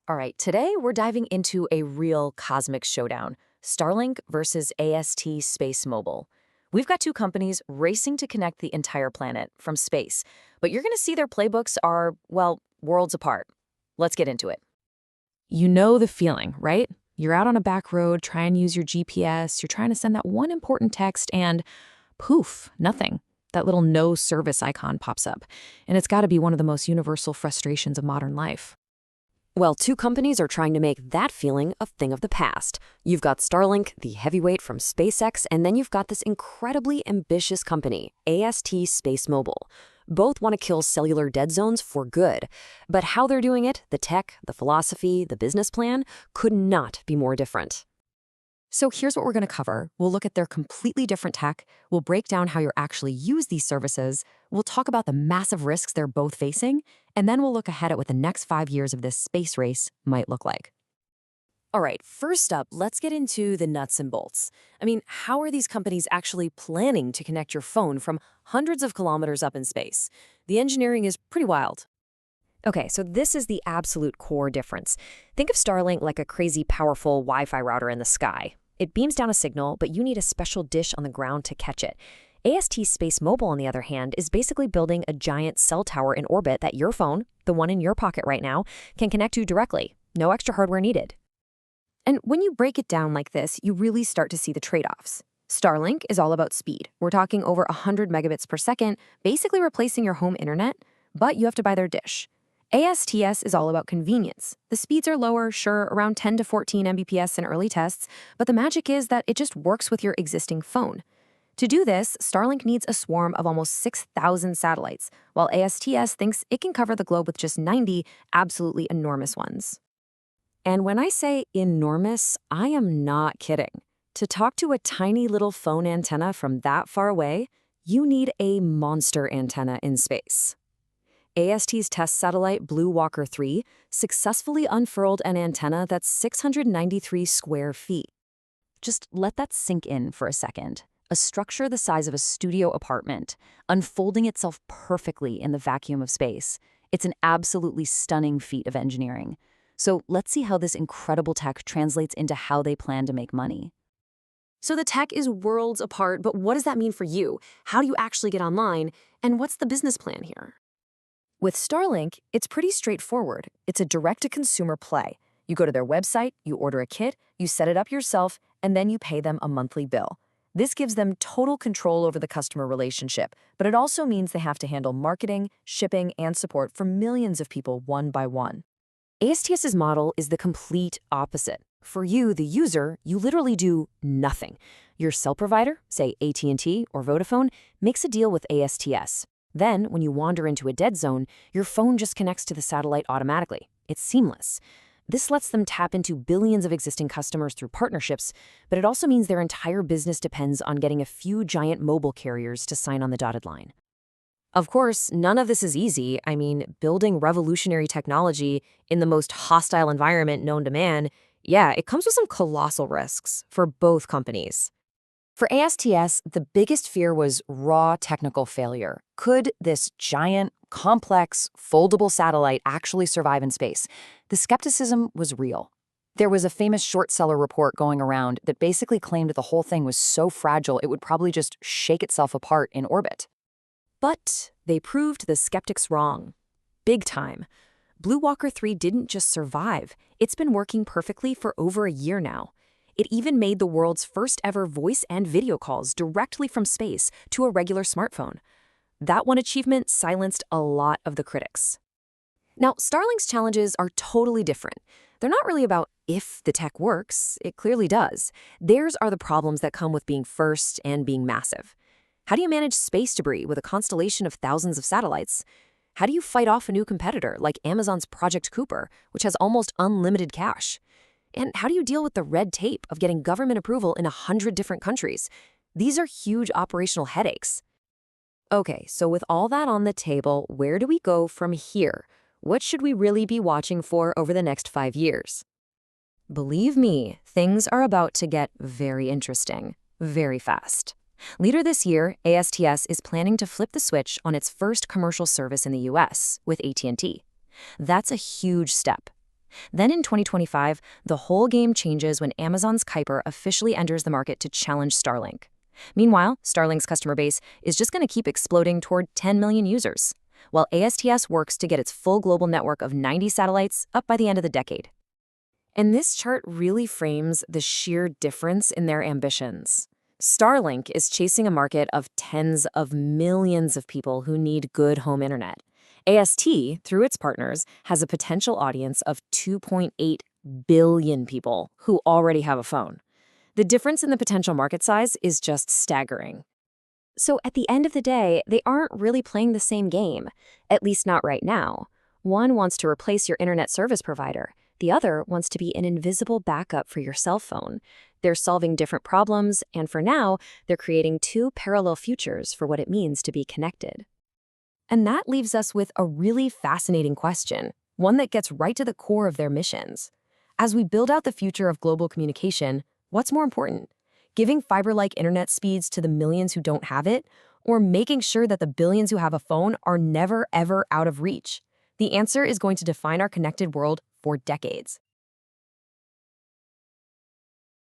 All right, today we're diving into a real cosmic showdown, Starlink versus AST Space Mobile. We've got two companies racing to connect the entire planet from space, but you're going to see their playbooks are, well, worlds apart. Let's get into it. You know the feeling, right? You're out on a back road, trying to use your GPS, you're trying to send that one important text, and poof, nothing. That little no service icon pops up. And it's got to be one of the most universal frustrations of modern life. Well, two companies are trying to make that feeling a thing of the past. You've got Starlink, the heavyweight from SpaceX, and then you've got this incredibly ambitious company, AST Space Mobile. Both want to kill cellular dead zones for good. But how they're doing it, the tech, the philosophy, the business plan, could not be more different. So here's what we're going to cover. We'll look at their completely different tech. We'll break down how you actually use these services. We'll talk about the massive risks they're both facing. And then we'll look ahead at what the next 5 years of this space race might look like. All right, first up, let's get into the nuts and bolts. I mean, how are these companies actually planning to connect your phone from hundreds of kilometers up in space? The engineering is pretty wild. Okay, so this is the absolute core difference. Think of Starlink like a crazy powerful Wi-Fi router in the sky. It beams down a signal, but you need a special dish on the ground to catch it. AST Space Mobile, on the other hand, is basically building a giant cell tower in orbit that your phone, the one in your pocket right now, can connect to directly. No extra hardware needed. And when you break it down like this, you really start to see the trade-offs. Starlink is all about speed. We're talking over 100 megabits per second, basically replacing your home internet, but you have to buy their dish. ASTS is all about convenience. The speeds are lower, sure, around 10 to 14 Mbps in early tests, but the magic is that it just works with your existing phone. To do this, Starlink needs a swarm of almost 6,000 satellites, while ASTS thinks it can cover the globe with just 90 absolutely enormous ones. And when I say enormous, I am not kidding. To talk to a tiny little phone antenna from that far away, you need a monster antenna in space. AST's test satellite Blue Walker 3 successfully unfurled an antenna that's 693 square feet. Just let that sink in for a second. A structure the size of a studio apartment, unfolding itself perfectly in the vacuum of space. It's an absolutely stunning feat of engineering. So let's see how this incredible tech translates into how they plan to make money. So the tech is worlds apart, but what does that mean for you? How do you actually get online? And what's the business plan here? With Starlink, it's pretty straightforward. It's a direct-to-consumer play. You go to their website, you order a kit, you set it up yourself, and then you pay them a monthly bill. This gives them total control over the customer relationship, but it also means they have to handle marketing, shipping, and support for millions of people one by one. ASTS's model is the complete opposite. For you, the user, you literally do nothing. Your cell provider, say AT&T or Vodafone, makes a deal with ASTS. Then, when you wander into a dead zone, your phone just connects to the satellite automatically. It's seamless. This lets them tap into billions of existing customers through partnerships, but it also means their entire business depends on getting a few giant mobile carriers to sign on the dotted line. Of course, none of this is easy. I mean, building revolutionary technology in the most hostile environment known to man, yeah, it comes with some colossal risks for both companies. For ASTS, the biggest fear was raw technical failure. Could this giant, complex, foldable satellite actually survive in space? The skepticism was real. There was a famous short seller report going around that basically claimed the whole thing was so fragile it would probably just shake itself apart in orbit. But they proved the skeptics wrong. Big time. Blue Walker 3 didn't just survive. It's been working perfectly for over a year now. It even made the world's first ever voice and video calls directly from space to a regular smartphone. That one achievement silenced a lot of the critics. Now, Starlink's challenges are totally different. They're not really about if the tech works. It clearly does. Theirs are the problems that come with being first and being massive. How do you manage space debris with a constellation of thousands of satellites? How do you fight off a new competitor like Amazon's Project Cooper, which has almost unlimited cash? And how do you deal with the red tape of getting government approval in 100 different countries? These are huge operational headaches. Okay, so with all that on the table, where do we go from here? What should we really be watching for over the next 5 years? Believe me, things are about to get very interesting, very fast. Later this year, ASTS is planning to flip the switch on its first commercial service in the US with AT&T. That's a huge step. Then in 2025, the whole game changes when Amazon's Kuiper officially enters the market to challenge Starlink. Meanwhile, Starlink's customer base is just going to keep exploding toward 10 million users, while ASTS works to get its full global network of 90 satellites up by the end of the decade. And this chart really frames the sheer difference in their ambitions. Starlink is chasing a market of tens of millions of people who need good home internet. AST, through its partners, has a potential audience of 2.8 billion people who already have a phone. The difference in the potential market size is just staggering. So at the end of the day, they aren't really playing the same game, at least not right now. One wants to replace your internet service provider. The other wants to be an invisible backup for your cell phone. They're solving different problems, and for now, they're creating two parallel futures for what it means to be connected. And that leaves us with a really fascinating question, one that gets right to the core of their missions. As we build out the future of global communication, what's more important? Giving fiber-like internet speeds to the millions who don't have it, or making sure that the billions who have a phone are never, ever out of reach? The answer is going to define our connected world for decades.